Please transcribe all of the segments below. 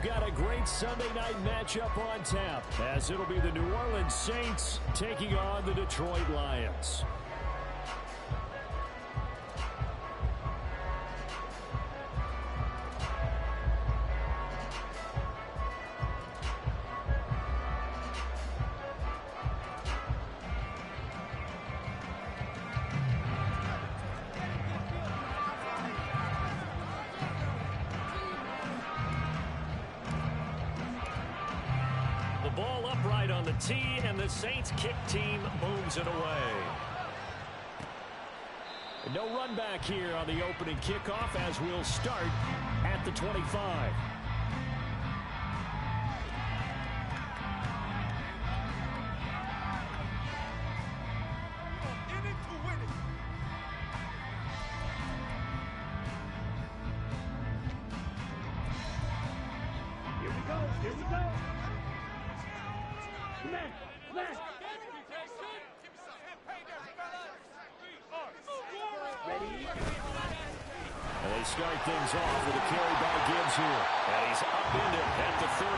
got a great Sunday night matchup on tap, as it'll be the New Orleans Saints taking on the Detroit Lions. Ball upright on the tee, and the Saints kick team moves it away. No run back here on the opening kickoff, as we'll start at the 25. Here we go. Here we go. And they start things off with a carry by Gibbs here. And he's upended at the 33,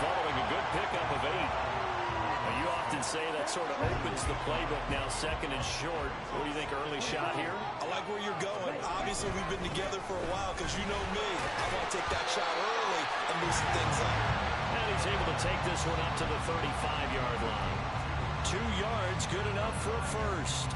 following a good pickup of 8. Now, you often say that sort of opens the playbook now, second and short. What do you think, early shot here? I like where you're going. Obviously, we've been together for a while, because you know me. I want to take that shot early and loosen things up. And he's able to take this one up to the 35-yard line. 2 yards, good enough for a first.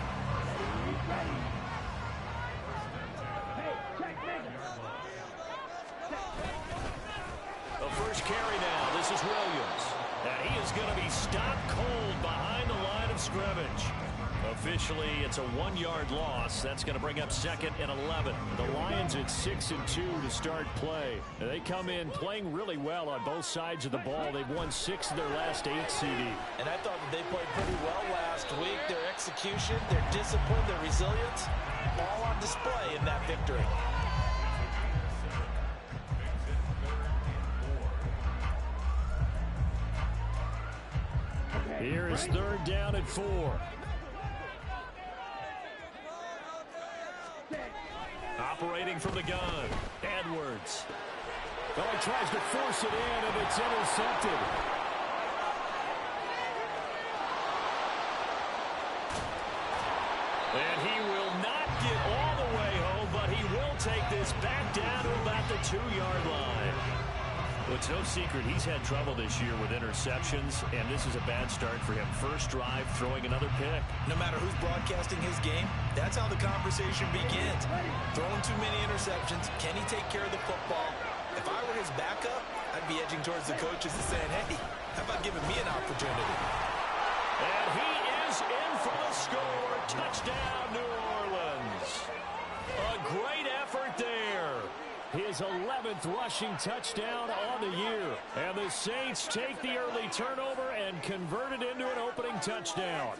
The first carry now. This is Williams. And he is going to be stopped cold behind the line of scrimmage. Officially, it's a 1-yard loss. That's going to bring up 2nd and 11. The Lions at 6-2 to start play. And they come in playing really well on both sides of the ball. They've won 6 of their last 8 CD. And I thought that they played pretty well last week. Their execution, their discipline, their resilience, all on display in that victory. Here is 3rd down and 4. Operating from the gun, Edwards. Oh, he tries to force it in, and it's intercepted. And he will not get all the way home, but he will take this back down to about the 2-yard line. Well, it's no secret he's had trouble this year with interceptions, and this is a bad start for him. First drive, throwing another pick. No matter who's broadcasting his game, that's how the conversation begins. Throwing too many interceptions. Can he take care of the football? If I were his backup, I'd be edging towards the coaches and saying, hey, how about giving me an opportunity? And he is in for the score. Touchdown, New Orleans. A great effort there. His 11th rushing touchdown on the year. And the Saints take the early turnover and convert it into an opening touchdown.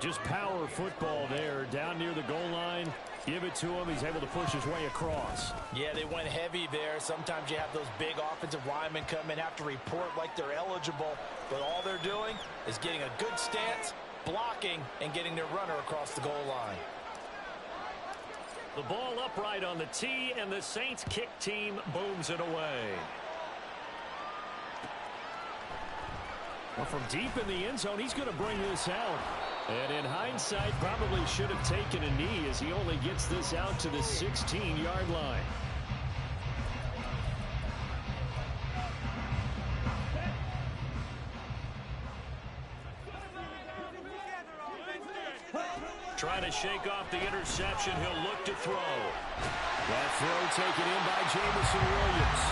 Just power football there down near the goal line. Give it to him. He's able to push his way across. Yeah, they went heavy there. Sometimes you have those big offensive linemen come in, have to report like they're eligible. But all they're doing is getting a good stance, blocking, and getting their runner across the goal line. The ball upright on the tee, and the Saints kick team booms it away. Well, from deep in the end zone, he's going to bring this out. And in hindsight, probably should have taken a knee, as he only gets this out to the 16-yard line. Trying to shake off the interception. He'll look to throw. That throw taken in by Jamison Williams.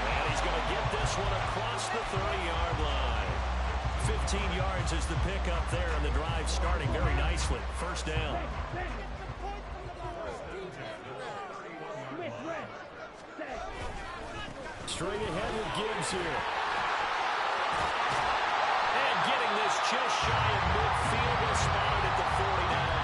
And he's going to get this one across the 30-yard line. 15 yards is the pickup there, and the drive starting very nicely. First down. Straight ahead with Gibbs here. And getting this just shy of midfield, was spotted at the 49.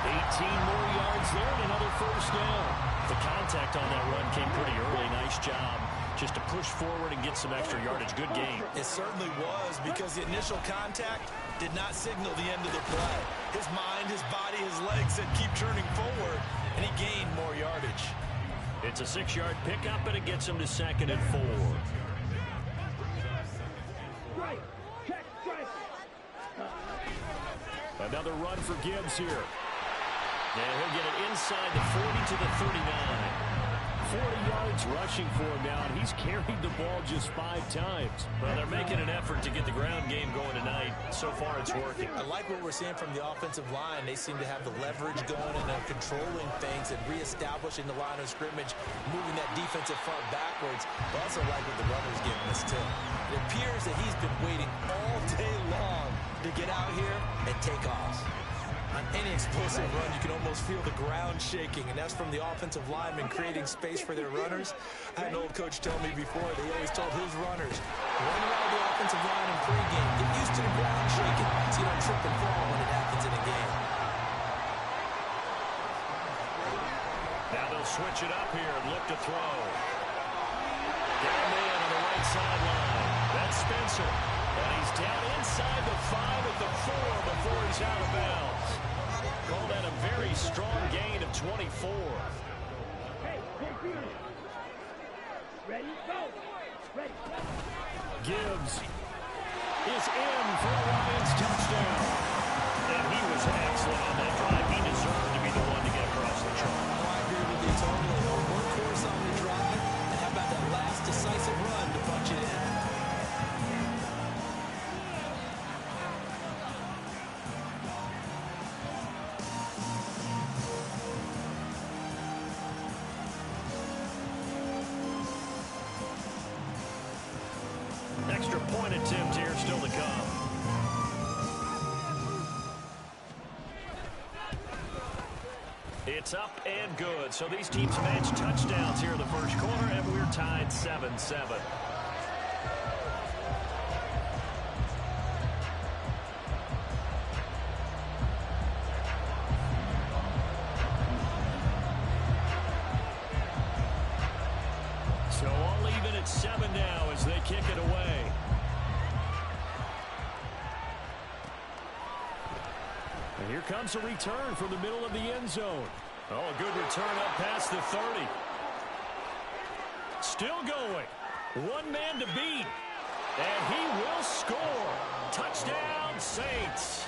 18 more yards there and another first down. The contact on that run came pretty early. Nice job just to push forward and get some extra yardage. Good game. It certainly was, because the initial contact did not signal the end of the play. His mind, his body, his legs said keep turning forward, and he gained more yardage. It's a 6-yard pickup, and it gets him to 2nd and 4. Another run for Gibbs here. And he'll get it inside the 40 to the 39. 40 yards rushing for him now, and he's carried the ball just 5 times. Well, they're making an effort to get the ground game going tonight. So far, it's working. I like what we're seeing from the offensive line. They seem to have the leverage going, and they're controlling things and reestablishing the line of scrimmage, moving that defensive front backwards. But also like what the runner's giving us, too. It appears that he's been waiting all day long to get out here and take off. On any explosive run, you can almost feel the ground shaking, and that's from the offensive linemen creating space for their runners. I had an old coach tell me before, they always told his runners, run around the offensive line in pregame, get used to the ground shaking, so you don't trip and fall when it happens in a game. Now they'll switch it up here and look to throw. Got a man on the right sideline. That's Spencer. And he's down inside the 5 at the 4 before he's out of bounds. Call that a very strong gain of 24. Gibbs is in for a Lions touchdown. And he was excellent on that drive. He deserved to be the one to get across the track. I agree with you totally. A workhorse on the drive. And how about that last decisive run to punch it in? Extra point attempt here still to come. It's up and good. So these teams match touchdowns here in the first quarter, and we're tied 7-7. So all even at 7 now as they kick it away. And here comes a return from the middle of the end zone. Oh, a good return up past the 30. Still going. One man to beat. And he will score. Touchdown, Saints.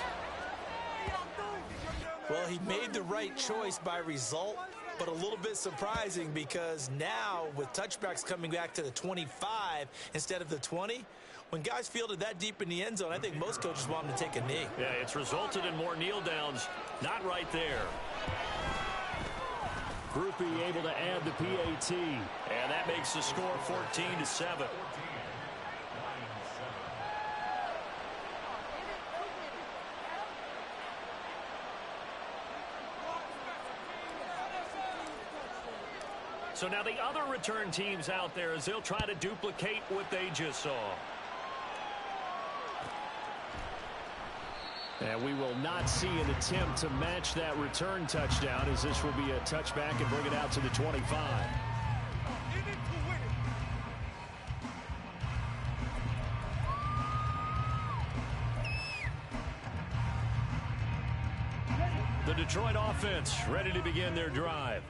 Well, he made the right choice by result, but a little bit surprising because now with touchbacks coming back to the 25 instead of the 20, when guys fielded that deep in the end zone, I think most coaches want them to take a knee. Yeah, it's resulted in more kneel downs. Not right there. Groupie able to add the PAT. And that makes the score 14-7. So now the other return teams out there as they'll try to duplicate what they just saw. And we will not see an attempt to match that return touchdown as this will be a touchback and bring it out to the 25. The Detroit offense ready to begin their drive.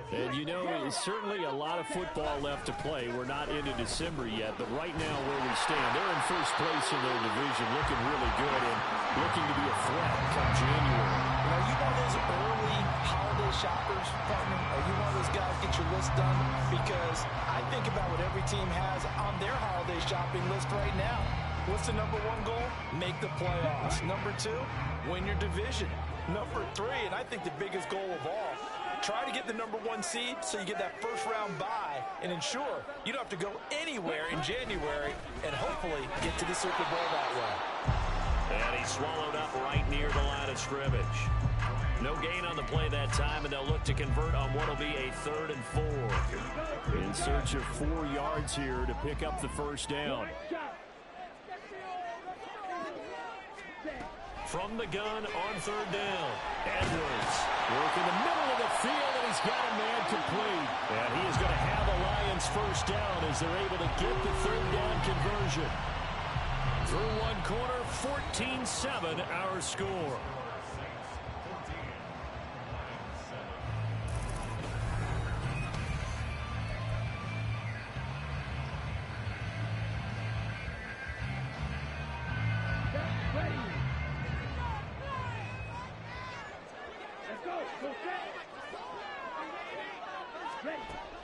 And, you know, there's certainly a lot of football left to play. We're not into December yet, but right now where we stand, they're in first place in their division, looking really good and looking to be a threat come January. You know, you one of those early holiday shoppers, partner? Are you one of those guys get your list done? Because I think about what every team has on their holiday shopping list right now. What's the number 1 goal? Make the playoffs. Number 2, win your division. Number 3, and I think the biggest goal of all, try to get the number 1 seed so you get that first round bye and ensure you don't have to go anywhere in January and hopefully get to the Super Bowl that way. And he's swallowed up right near the line of scrimmage. No gain on the play that time, and they'll look to convert on what will be a 3rd and 4. In search of 4 yards here to pick up the first down. From the gun on 3rd down. Edwards working the middle of the field, and he's got a man complete. And he is going to have the Lions first down as they're able to get the 3rd down conversion. Through one quarter, 14-7 our score.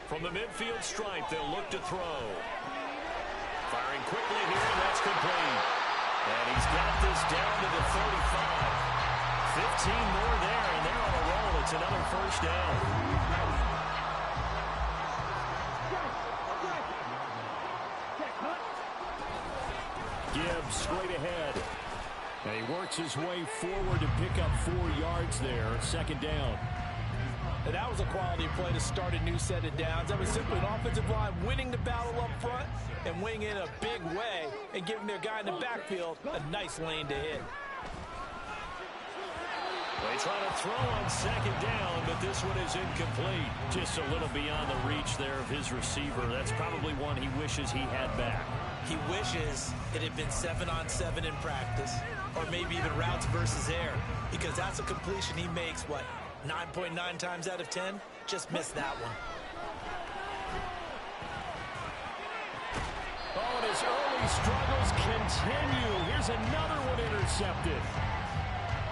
From the midfield stripe, they'll look to throw. Firing quickly here, and that's complete. And he's got this down to the 35. 15 more there, and they're on a roll. It's another first down. Gibbs straight ahead. And he works his way forward to pick up 4 yards there. Second down. And that was a quality play to start a new set of downs. That was simply an offensive line winning the battle up front and winning in a big way and giving their guy in the backfield a nice lane to hit. They try to throw on second down, but this one is incomplete. Just a little beyond the reach there of his receiver. That's probably one he wishes he had back. He wishes it had been 7-on-7 in practice, or maybe even routes versus air, because that's a completion he makes, what, 9.9 times out of 10? Just missed that one. Oh, and his early struggles continue. Here's another one intercepted.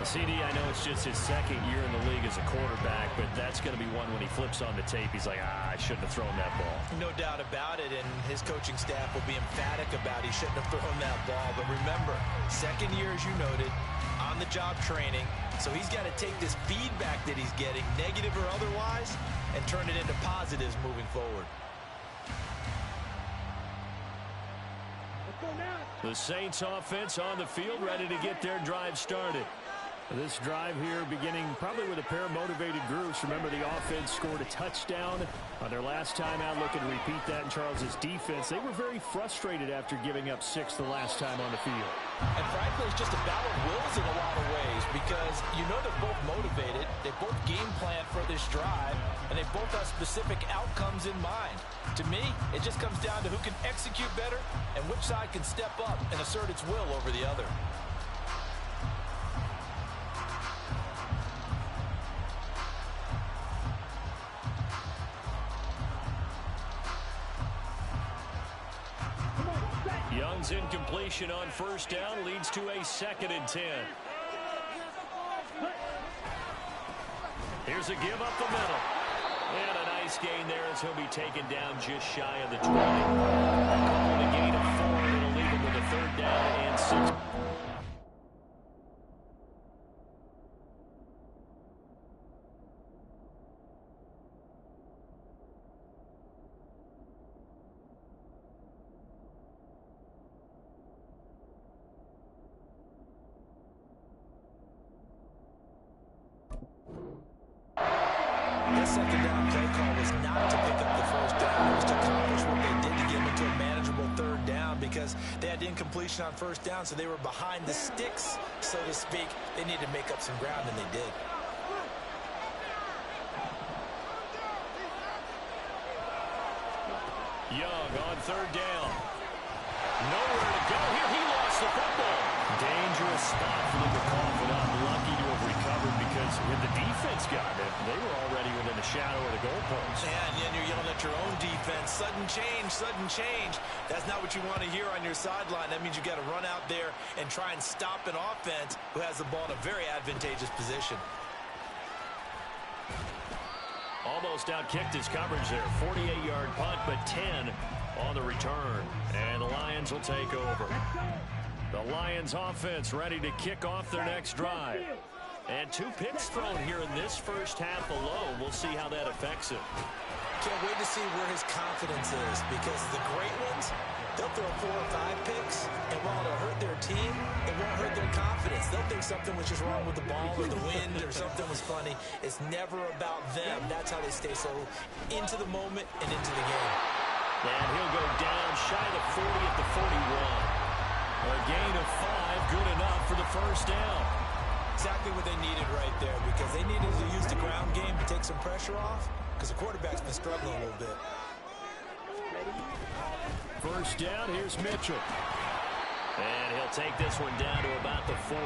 CD, I know it's just his second year in the league as a quarterback, but that's going to be one when he flips on the tape. He's like, I shouldn't have thrown that ball. No doubt about it, and his coaching staff will be emphatic about he shouldn't have thrown that ball. But remember, second year, as you noted, on-the-job training, so he's got to take this feedback that he's getting, negative or otherwise, and turn it into positives moving forward. The Saints offense on the field, ready to get their drive started. This drive here beginning probably with a pair of motivated groups. Remember, the offense scored a touchdown on their last time out. Looking to repeat that in Charles's defense. They were very frustrated after giving up 6 the last time on the field. And frankly, it's just a battle of wills in a lot of ways, because you know they're both motivated. They both game plan for this drive, and they both have specific outcomes in mind. To me, it just comes down to who can execute better and which side can step up and assert its will over the other. Young's incompletion on first down leads to a 2nd and 10. Here's a give up the middle. And a nice gain there as he'll be taken down just shy of the 20. Calling a gain of 4, and it'll leave him with a 3rd down and 6. Second down play call was not to pick up the first down. It was to accomplish what they did to get them into a manageable 3rd down, because they had incompletion on first down, so they were behind the sticks, so to speak. They needed to make up some ground, and they did. Young on 3rd down. Nowhere to go. Here he lost the football. Dangerous spot for them to cough it up. Lucky to have recovered, because when the defense got it, they were already within the shadow of the goalpost. Yeah, and then you're yelling at your own defense. Sudden change, sudden change. That's not what you want to hear on your sideline. That means you got to run out there and try and stop an offense who has the ball in a very advantageous position. Almost outkicked his coverage there. 48-yard punt, but 10 on the return. And the Lions will take over. The Lions offense ready to kick off their next drive. And 2 picks thrown here in this first half alone. We'll see how that affects him. Can't wait to see where his confidence is, because the great ones, they'll throw 4 or 5 picks, and while it'll hurt their team, it won't hurt their confidence. They'll think something was just wrong with the ball or the wind or something was funny. It's never about them. That's how they stay so into the moment and into the game. And he'll go down shy of the 40 at the 41. A gain of 5, good enough for the first down. Exactly what they needed right there, because they needed to use the ground game to take some pressure off, because the quarterback's been struggling a little bit. First down, here's Mitchell. And he'll take this one down to about the 40.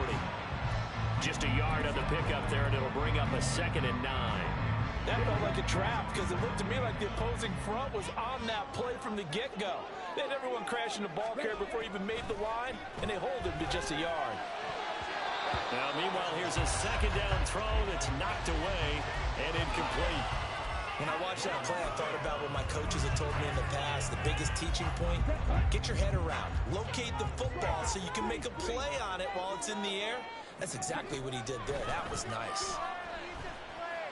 Just a yard on the pickup there, and it'll bring up a 2nd and 9. That felt like a trap, because it looked to me like the opposing front was on that play from the get-go. They had everyone crashing the ball carrier before he even made the line, and they hold him to just a yard. Now, meanwhile, here's a second down throw that's knocked away and incomplete. When I watched that play, I thought about what my coaches have told me in the past. The biggest teaching point, get your head around. Locate the football so you can make a play on it while it's in the air. That's exactly what he did there. That was nice.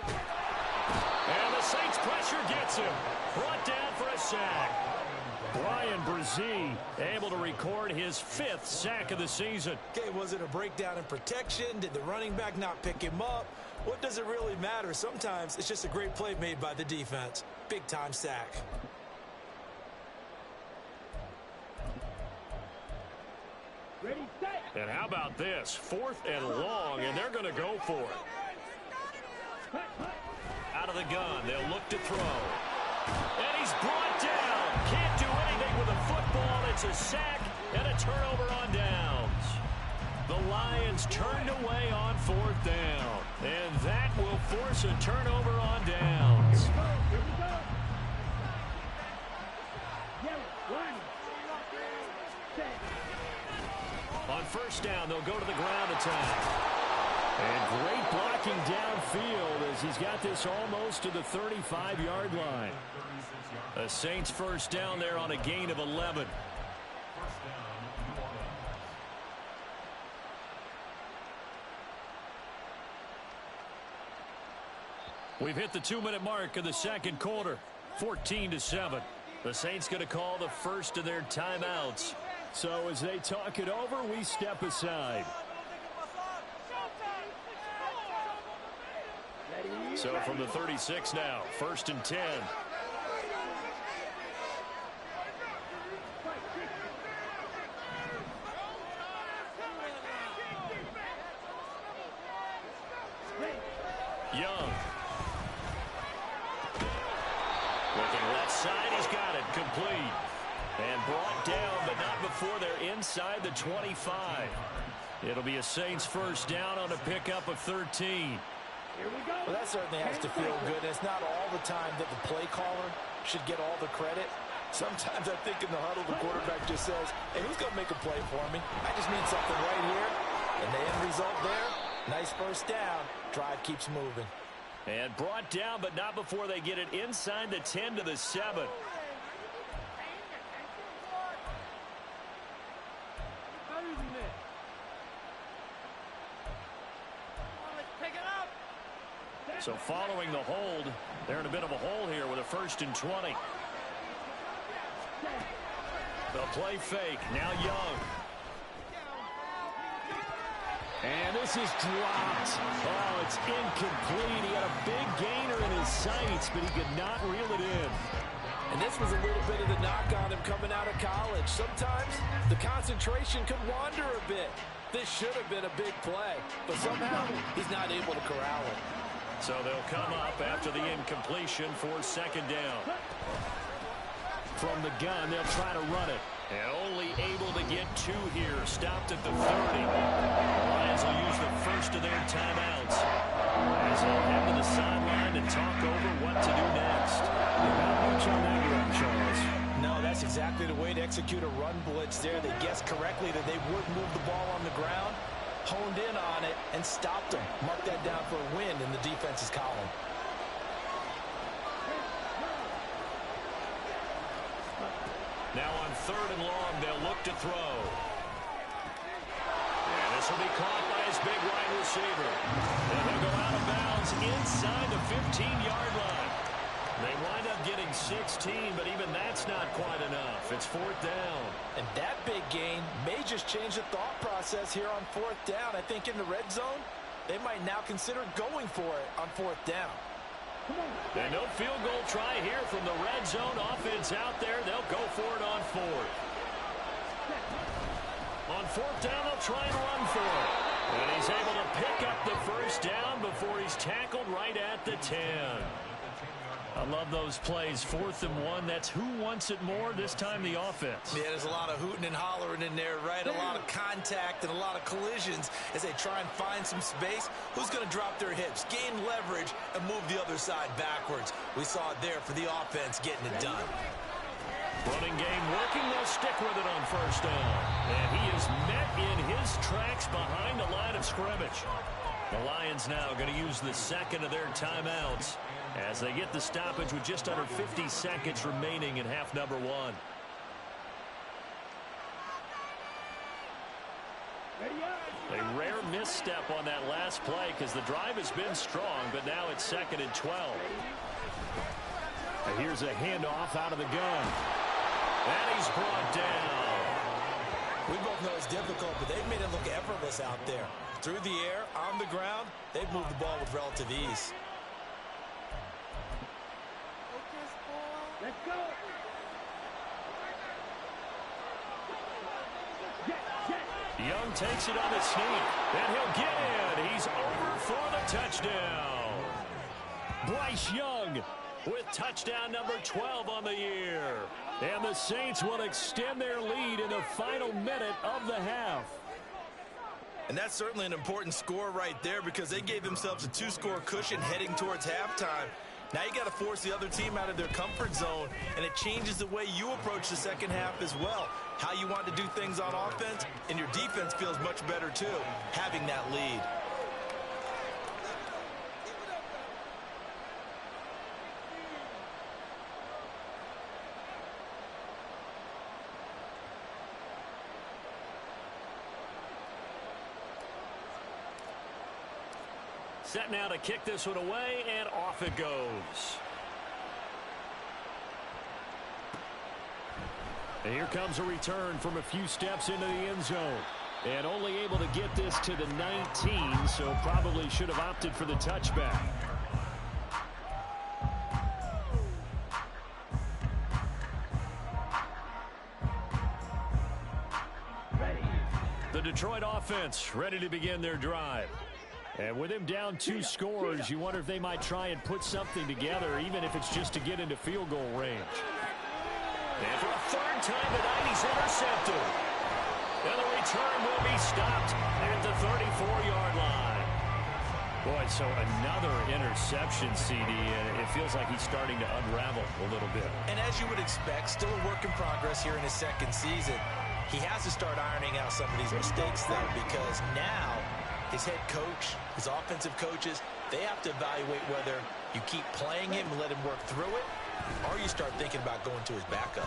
And the Saints pressure gets him. Brought down for a sack. Brian Brzee able to record his 5th sack of the season. Okay, was it a breakdown in protection? Did the running back not pick him up? What does it really matter? Sometimes it's just a great play made by the defense. Big-time sack. And how about this? 4th and long, and they're going to go for it. Out of the gun, they'll look to throw. And he's brought down. Can't do anything with a football. It's a sack and a turnover on downs. The Lions turned away on 4th down. And that will force a turnover on downs. On 1st down, they'll go to the ground attack. And great blocking downfield as he's got this almost to the 35-yard line. The Saints 1st down there on a gain of 11. We've hit the 2-minute mark of the 2nd quarter. 14-7. The Saints going to call the first of their timeouts. So as they talk it over, we step aside. So from the 36 now, 1st and 10. Young. Looking left side, he's got it, complete. And brought down, but not before they're inside the 25. It'll be a Saints 1st down on a pickup of 13. Well, that certainly has to feel good. It's not all the time that the play caller should get all the credit. Sometimes I think in the huddle, the quarterback just says, hey, who's going to make a play for me? I just need something right here. And the end result there, nice 1st down. Drive keeps moving. And brought down, but not before they get it inside the 10 to the 7. So following the hold, they're in a bit of a hole here with a 1st and 20. The play fake, now Young. And this is dropped. Oh, it's incomplete. He had a big gainer in his sights, but he could not reel it in. And this was a little bit of the knock on him coming out of college. Sometimes the concentration could wander a bit. This should have been a big play, but somehow he's not able to corral it. So they'll come up after the incompletion for 2nd down. From the gun, they'll try to run it. And only able to get 2 here. Stopped at the 30. The Lions will use the first of their timeouts as they'll head to the sideline and talk over what to do next. Not much on that run, Charles. No, that's exactly the way to execute a run blitz there. They guessed correctly that they would move the ball on the ground, honed in on it, and stopped them. Mark that down for a win in the defense's column. Now on 3rd and long, they'll look to throw. And this will be caught by his big wide receiver. And he'll go out of bounds inside the 15-yard line. They wind up getting 16, but even that's not quite enough. It's 4th down. And that big gain may just change the thought process here on 4th down. I think in the red zone, they might now consider going for it on 4th down. And no field goal try here from the red zone offense out there. They'll go for it on 4th. On 4th down, they'll try and run for it. And he's able to pick up the 1st down before he's tackled right at the 10. I love those plays. 4th and 1. That's who wants it more, this time the offense. Yeah, there's a lot of hooting and hollering in there, right? A lot of contact and a lot of collisions as they try and find some space. Who's going to drop their hips, gain leverage, and move the other side backwards? We saw it there for the offense getting it done. Running game working. They'll stick with it on 1st down. And he is met in his tracks behind the line of scrimmage. The Lions now going to use the second of their timeouts as they get the stoppage with just under 50 seconds remaining in half number one. A rare misstep on that last play because the drive has been strong, but now it's 2nd and 12. And here's a handoff out of the gun. And he's brought down. We both know it's difficult, but they've made it look effortless out there. Through the air, on the ground, they've moved the ball with relative ease. Let's go. Young takes it on the sneak, and he'll get in. He's over for the touchdown. Bryce Young with touchdown number 12 on the year. And the Saints will extend their lead in the final minute of the half. And that's certainly an important score right there because they gave themselves a 2-score cushion heading towards halftime. Now you got to force the other team out of their comfort zone, and it changes the way you approach the second half as well. How you want to do things on offense, and your defense feels much better too, having that lead. Set now to kick this one away, and off it goes. And here comes a return from a few steps into the end zone. And only able to get this to the 19, so probably should have opted for the touchback. The Detroit offense ready to begin their drive. And with him down 2 scores, you wonder if they might try and put something together, even if it's just to get into field goal range. And for a third time tonight, he's intercepted. And the return will be stopped at the 34-yard line. Boy, so another interception, CD, and it feels like he's starting to unravel a little bit. And as you would expect, still a work in progress here in his second season. He has to start ironing out some of these mistakes, though, because now his head coach, his offensive coaches, they have to evaluate whether you keep playing him and let him work through it, or you start thinking about going to his backup.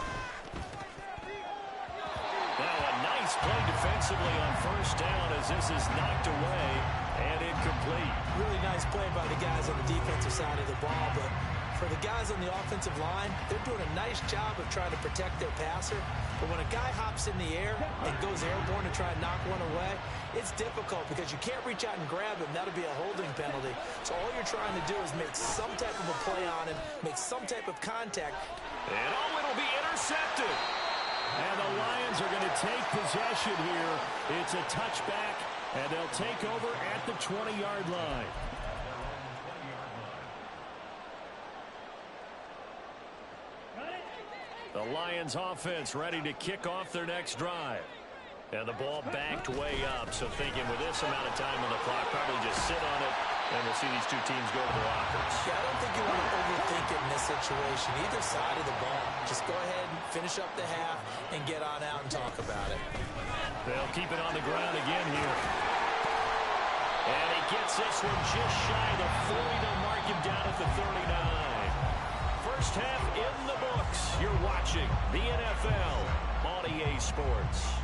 Now a nice play defensively on first down as this is knocked away and incomplete. Really nice play by the guys on the defensive side of the ball, but for the guys on the offensive line, they're doing a nice job of trying to protect their passer. But when a guy hops in the air and goes airborne to try and knock one away, it's difficult because you can't reach out and grab him. That'll be a holding penalty. So all you're trying to do is make some type of a play on him, make some type of contact. And it'll be intercepted. And the Lions are going to take possession here. It's a touchback, and they'll take over at the 20-yard line. The Lions offense ready to kick off their next drive. And the ball backed way up, so thinking with this amount of time on the clock, probably just sit on it, and we'll see these two teams go to the lockers. Yeah, I don't think you want to overthink it in this situation. Either side of the ball. Just go ahead and finish up the half and get on out and talk about it. They'll keep it on the ground again here. And he gets this one just shy of the 40. They'll mark him down at the 39. First half in the books. You're watching the NFL on EA Sports.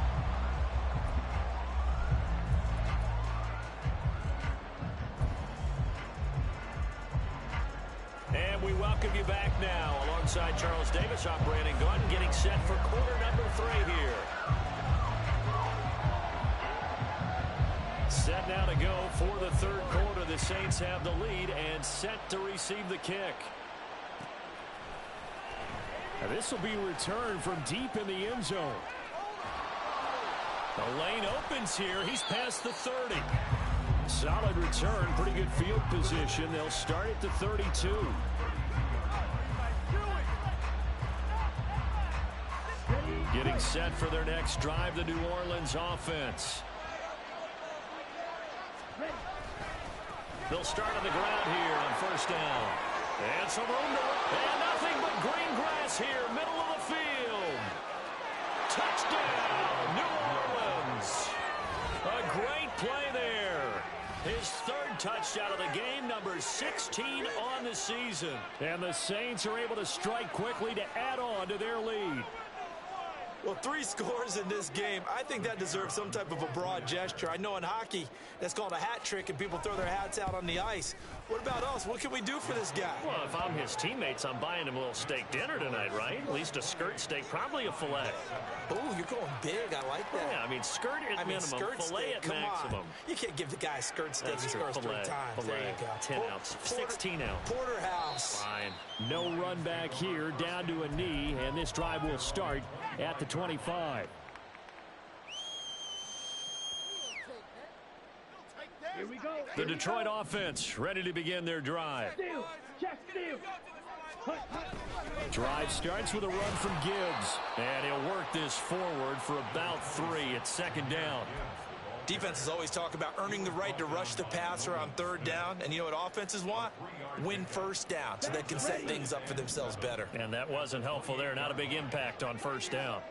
And we welcome you back now alongside Charles Davis. I'm Brandon Gordon getting set for quarter number 3 here. Set now to go for the third quarter. The Saints have the lead and set to receive the kick. Now this will be returned from deep in the end zone. The lane opens here. He's past the 30. Solid return, pretty good field position. They'll start at the 32. Getting set for their next drive, the New Orleans offense. They'll start on the ground here on first down. And some room to run. And nothing but green grass here, middle of the field. Touchdown, New Orleans. His third touchdown of the game, number 16 on the season. And the Saints are able to strike quickly to add on to their lead. Well, 3 scores in this game. I think that deserves some type of a broad gesture. I know in hockey, that's called a hat trick, and people throw their hats out on the ice. What about us? What can we do for this guy? Well, if I'm his teammates, I'm buying him a little steak dinner tonight, right? At least a skirt steak, probably a filet. Oh, you're going big. I like that. Yeah, I mean, skirt at minimum, skirt filet steak, at come maximum. on. You can't give the guy a skirt steak. That's He true. scores 3 times. Filet, There you go. 10 ounce, 16 ounce. Porterhouse. Fine. No run back here, down to a knee, and this drive will start at the 25. Here we go. The Detroit offense ready to begin their drive. Steal. Check steal. Drive starts with a run from Gibbs, and he'll work this forward for about 3. It's second down. Defenses always talk about earning the right to rush the passer on 3rd down, and you know what offenses want? Win first down so they can set things up for themselves better. And that wasn't helpful there. Not a big impact on first down.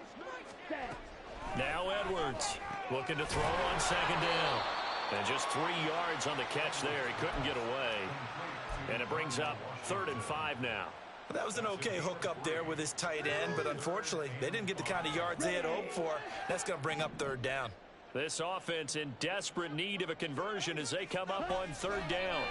Now Edwards Looking to throw on second down. And just 3 yards on the catch there. He couldn't get away. And it brings up 3rd and 5 now. That was an okay hook up there with his tight end, but unfortunately, they didn't get the kind of yards they had hoped for. That's going to bring up 3rd down. This offense in desperate need of a conversion as they come up on 3rd down.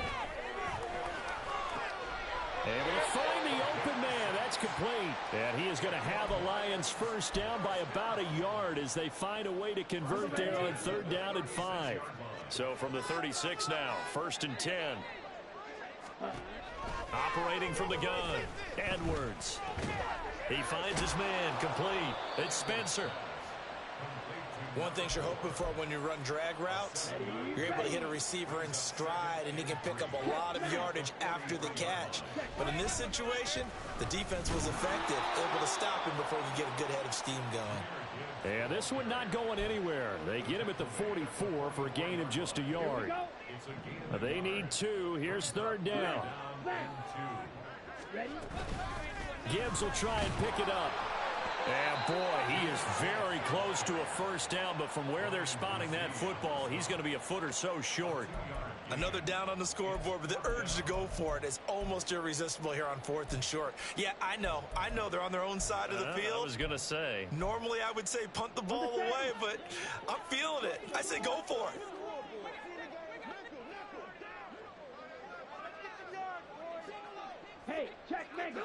Able to find the open man. That's complete. And he is going to have the Lions first down by about a yard as they find a way to convert there on 3rd down and 5. So from the 36 now, 1st and 10. Operating from the gun, Edwards. He finds his man, complete. It's Spencer. One thing you're hoping for when you run drag routes, you're able to hit a receiver in stride, and he can pick up a lot of yardage after the catch. But in this situation, the defense was effective, able to stop him before he could get a good head of steam going. And this one not going anywhere. They get him at the 44 for a gain of just a yard. They need 2. Here's 3rd down. Gibbs will try and pick it up. And boy, he is very close to a first down, but from where they're spotting that football, he's going to be a foot or so short. Another down on the scoreboard, but the urge to go for it is almost irresistible here on 4th and short. Yeah, I know they're on their own side of the field. I was going to say. Normally I would say punt the ball away, but I'm feeling it. I say go for it. Hey, check Mega.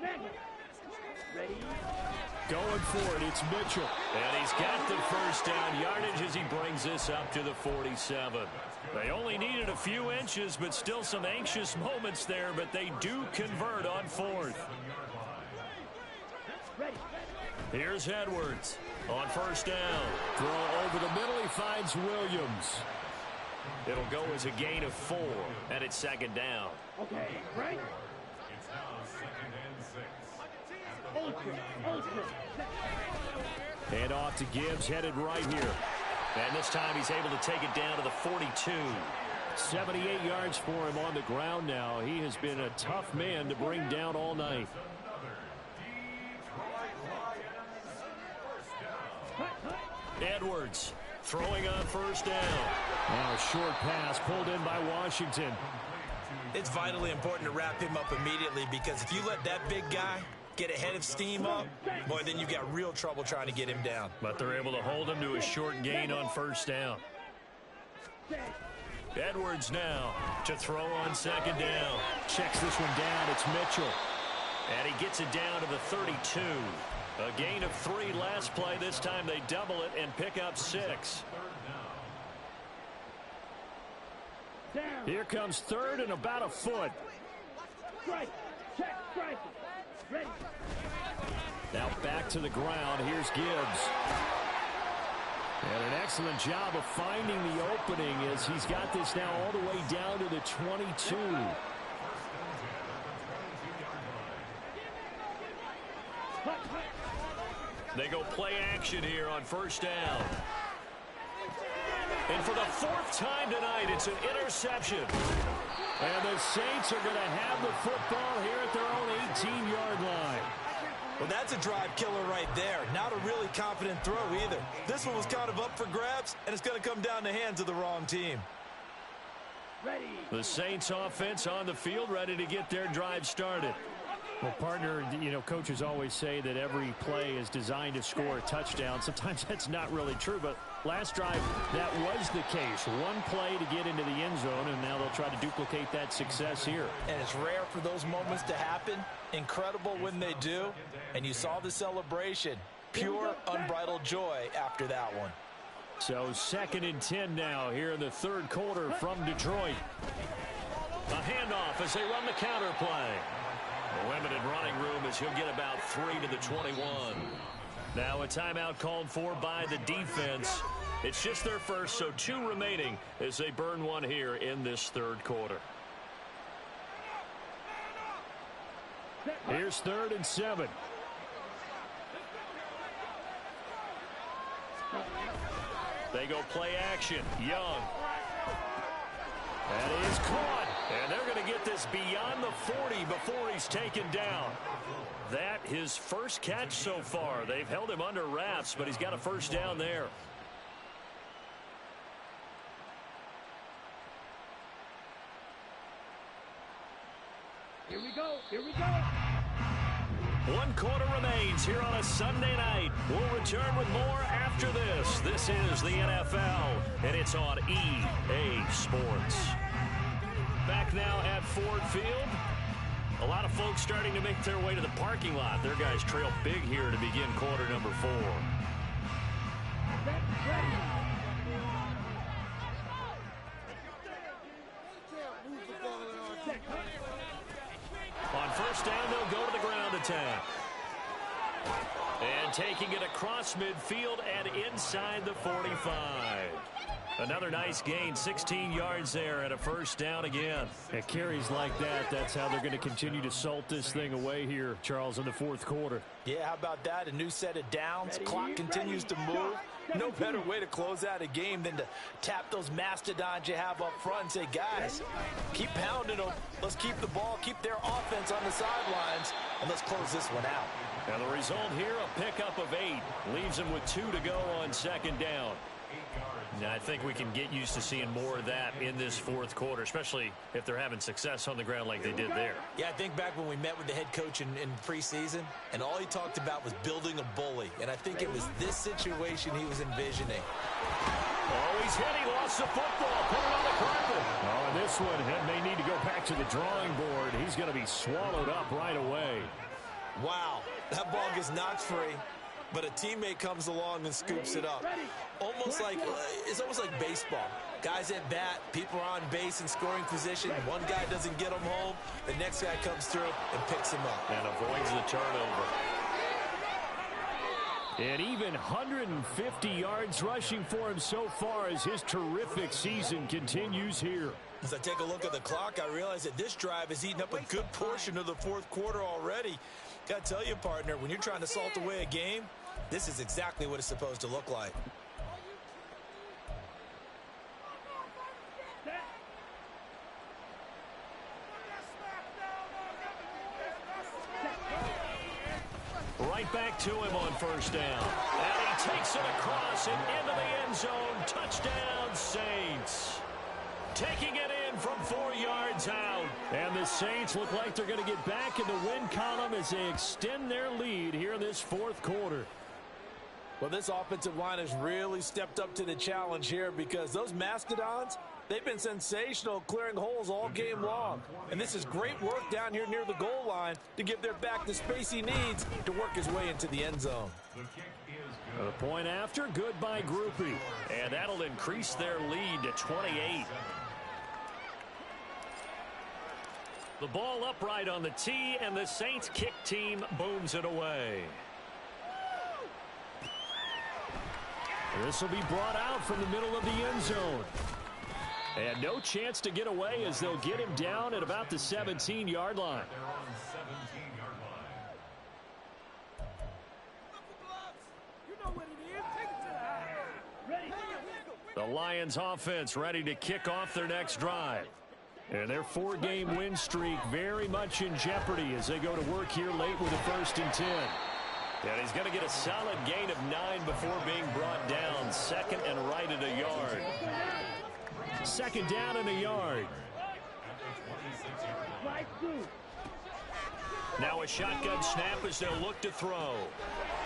Mega. Ready? Going for it, it's Mitchell. And he's got the first down yardage as he brings this up to the 47. They only needed a few inches, but still some anxious moments there, but they do convert on 4th. Ready. Here's Edwards on first down. Throw over the middle, he finds Williams. It'll go as a gain of 4, and it's 2nd down. Okay, right? Ultra. And off to Gibbs, headed right here. And this time he's able to take it down to the 42. 78 yards for him on the ground now. He has been a tough man to bring down all night. Edwards throwing on first down. Now a short pass pulled in by Washington. It's vitally important to wrap him up immediately, because if you let that big guy get a head of steam up, boy, then you've got real trouble trying to get him down. But they're able to hold him to a short gain on first down. Edwards now to throw on 2nd down. Checks this one down. It's Mitchell. And he gets it down to the 32. A gain of 3 last play. This time they double it and pick up 6. Here comes 3rd and about a foot. Strike. Check. Strike. Ready. Now back to the ground. Here's Gibbs. And an excellent job of finding the opening as he's got this now all the way down to the 22. They go play action here on first down. And for the 4th time tonight, it's an interception. And the Saints are going to have the football here at their own 18-yard line. Well, that's a drive killer right there. Not a really confident throw either. This one was kind of up for grabs, and it's going to come down the hands of the wrong team. Ready. The Saints offense on the field, ready to get their drive started. Well, partner, you know, coaches always say that every play is designed to score a touchdown. Sometimes that's not really true, but last drive, that was the case. One play to get into the end zone, and now they'll try to duplicate that success here. And it's rare for those moments to happen. Incredible when they do. And you saw the celebration. Pure, unbridled joy after that one. So 2nd and 10 now here in the third quarter from Detroit. A handoff as they run the counter play. Limited running room as he'll get about 3 to the 21. Now a timeout called for by the defense. It's just their first, so 2 remaining as they burn one here in this third quarter. Here's 3rd and 7. They go play action. Young. That is caught. And they're going to get this beyond the 40 before he's taken down. That his first catch so far. They've held him under wraps, but he's got a first down there. Here we go. Here we go. 1 quarter remains here on a Sunday night. We'll return with more after this. This is the NFL, and it's on EA Sports. Back now at Ford Field. A lot of folks starting to make their way to the parking lot. Their guys trail big here to begin quarter number 4. On first down, they'll go to the ground attack. And taking it across midfield and inside the 45. Another nice gain, 16 yards there and a first down again. At carries like that, that's how they're going to continue to salt this thing away here, Charles, in the fourth quarter. Yeah, how about that? A new set of downs. Clock continues to move. No better way to close out a game than to tap those mastodons you have up front and say, guys, keep pounding them. Let's keep the ball, keep their offense on the sidelines, and let's close this one out. And the result here, a pickup of 8. Leaves them with 2 to go on second down. Now, I think we can get used to seeing more of that in this fourth quarter, especially if they're having success on the ground like they did there. Yeah, I think back when we met with the head coach in preseason, and all he talked about was building a bully. And I think it was this situation he was envisioning. Oh, he's hit. He lost the football. Put it on the carpet. Oh, and this one, he may need to go back to the drawing board. He's going to be swallowed up right away. Wow, that ball gets knocked free, but a teammate comes along and scoops it up. It's almost like baseball. Guys at bat, people are on base in scoring position. One guy doesn't get him home. The next guy comes through and picks him up. And avoids the turnover. And even 150 yards rushing for him so far as his terrific season continues here. As I take a look at the clock, I realize that this drive has eaten up a good portion of the fourth quarter already. Got to tell you, partner, when you're trying to salt away a game, this is exactly what it's supposed to look like. Right back to him on first down. And he takes it across and into the end zone. Touchdown, Saints. Taking it in from 4 yards out. And the Saints look like they're going to get back in the win column as they extend their lead here in this fourth quarter. Well, this offensive line has really stepped up to the challenge here because those mastodons, they've been sensational clearing holes all game long. And this is great work down here near the goal line to give their back the space he needs to work his way into the end zone. A point after, good by Groupie. And that'll increase their lead to 28. The ball upright on the tee, and the Saints kick team booms it away. This will be brought out from the middle of the end zone. And no chance to get away as they'll get him down at about the 17-yard line. The Lions offense ready to kick off their next drive. And their 4-game win streak very much in jeopardy as they go to work here late with a 1st and 10. And he's going to get a solid gain of 9 before being brought down. Second and right at a yard. Second down and a yard. Now a shotgun snap as they'll look to throw.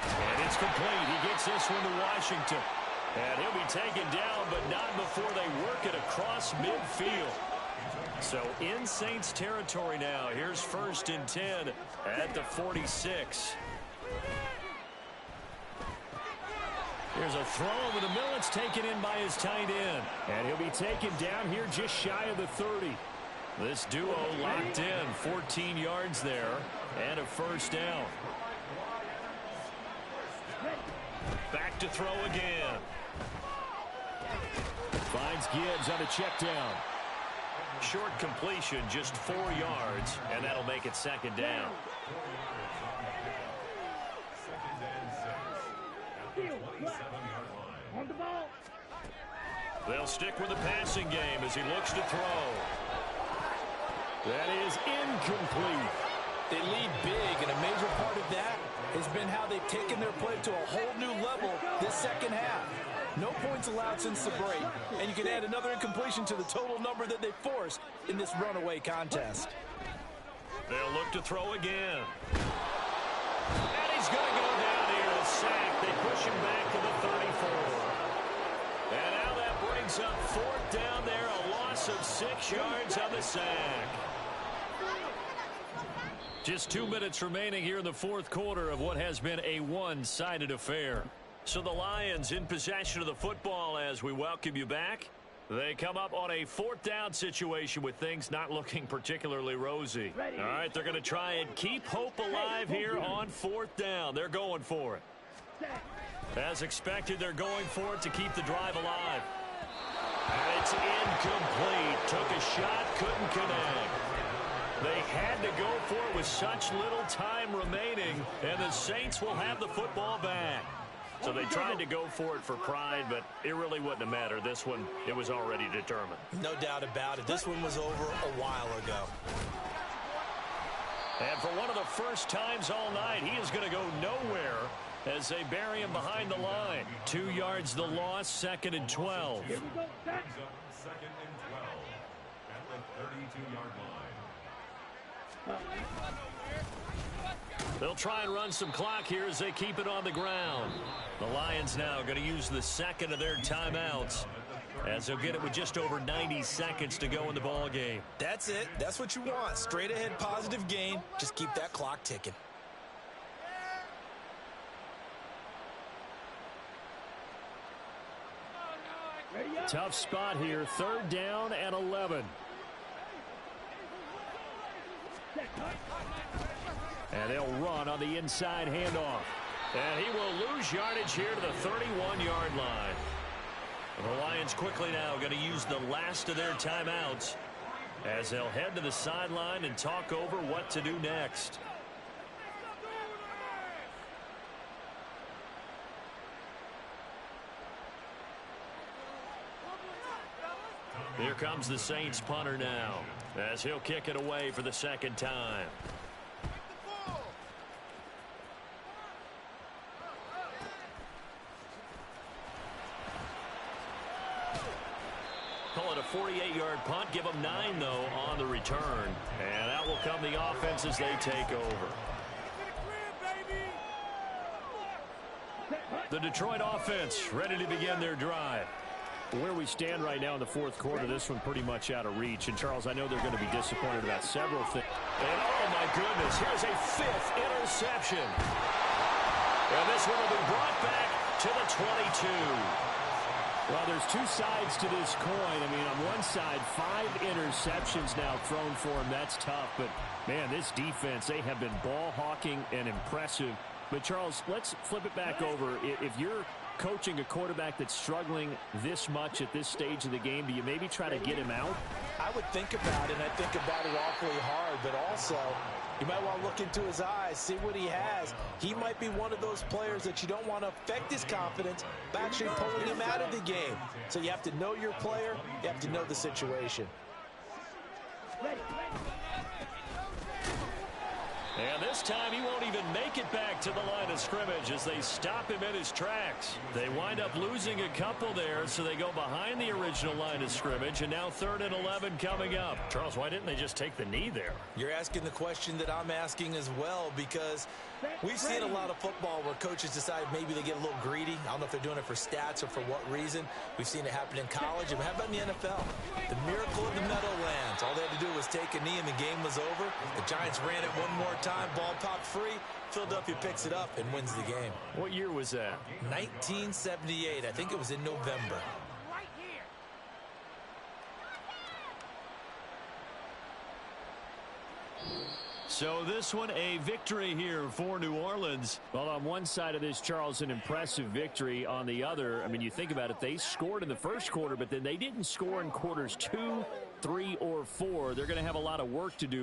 And it's complete. He gets this one to Washington. And he'll be taken down, but not before they work it across midfield. So in Saints territory now. Here's 1st and 10 at the 46. Here's a throw over the middle. It's taken in by his tight end. And he'll be taken down here just shy of the 30. This duo locked in. 14 yards there and a 1st down. Back to throw again. Finds Gibbs on a check down. Short completion, just 4 yards, and that'll make it 2nd down. On the ball. They'll stick with the passing game as he looks to throw. That is incomplete. They lead big, and a major part of that has been how they've taken their play to a whole new level this second half. No points allowed since the break, and you can add another incompletion to the total number that they forced in this runaway contest. They'll look to throw again. And he's going to go down here, a sack. They push him back to the 34. And now that brings up 4th down there, a loss of 6 yards on the sack. Just 2 minutes remaining here in the 4th quarter of what has been a one-sided affair. So the Lions in possession of the football as we welcome you back. They come up on a 4th down situation with things not looking particularly rosy. All right, they're going to try and keep hope alive here on 4th down. They're going for it. As expected, they're going for it to keep the drive alive. And it's incomplete. Took a shot, couldn't connect. They had to go for it with such little time remaining, and the Saints will have the football back. So they tried to go for it for pride, but it really wouldn't have mattered. This one, it was already determined. No doubt about it. This one was over a while ago. And for one of the first times all night, he is going to go nowhere as they bury him behind the line. 2 yards the loss, 2nd and 12. Here we go. Set. 2nd and 12 at the 32-yard line. They'll try and run some clock here as they keep it on the ground. The Lions now going to use the 2nd of their timeouts as they'll get it with just over 90 seconds to go in the ball game. That's it. That's what you want. Straight ahead positive gain. Just keep that clock ticking. Tough spot here. 3rd down and 11. And they'll run on the inside handoff. And he will lose yardage here to the 31-yard line. The Lions quickly now going to use the last of their timeouts as they'll head to the sideline and talk over what to do next. Here comes the Saints punter now as he'll kick it away for the 2nd time. Call it a 48-yard punt. Give them 9, though, on the return. And out will come the offense as they take over. The Detroit offense ready to begin their drive. Where we stand right now in the 4th quarter, this one pretty much out of reach. And, Charles, I know they're going to be disappointed about several things. And, oh, my goodness, here's a 5th interception. And this one will be brought back to the 22. Well, there's 2 sides to this coin. I mean, on one side, 5 interceptions now thrown for him. That's tough. But, man, this defense, they have been ball hawking and impressive. But, Charles, let's flip it back over. If you're coaching a quarterback that's struggling this much at this stage of the game, do you maybe try to get him out? I would think about it, and I think about it awfully hard, but also you might want to look into his eyes, see what he has. He might be one of those players that you don't want to affect his confidence by actually pulling him out of the game. So you have to know your player, you have to know the situation. And this time he won't even make it back to the line of scrimmage as they stop him in his tracks. They wind up losing a couple there, so they go behind the original line of scrimmage, and now 3rd and 11 coming up. Charles, why didn't they just take the knee there? You're asking the question that I'm asking as well, because we've seen a lot of football where coaches decide maybe they get a little greedy. I don't know if they're doing it for stats or for what reason. We've seen it happen in college. And how about in the NFL? The miracle of the Meadowlands. All they had to do was take a knee and the game was over. The Giants ran it one more time. Ball popped free. Philadelphia picks it up and wins the game. What year was that? 1978. I think it was in November. So this one, a victory here for New Orleans. Well, on one side of this, Charles, an impressive victory. On the other, I mean, you think about it, they scored in the first quarter, but then they didn't score in quarters 2, 3, or 4. They're going to have a lot of work to do.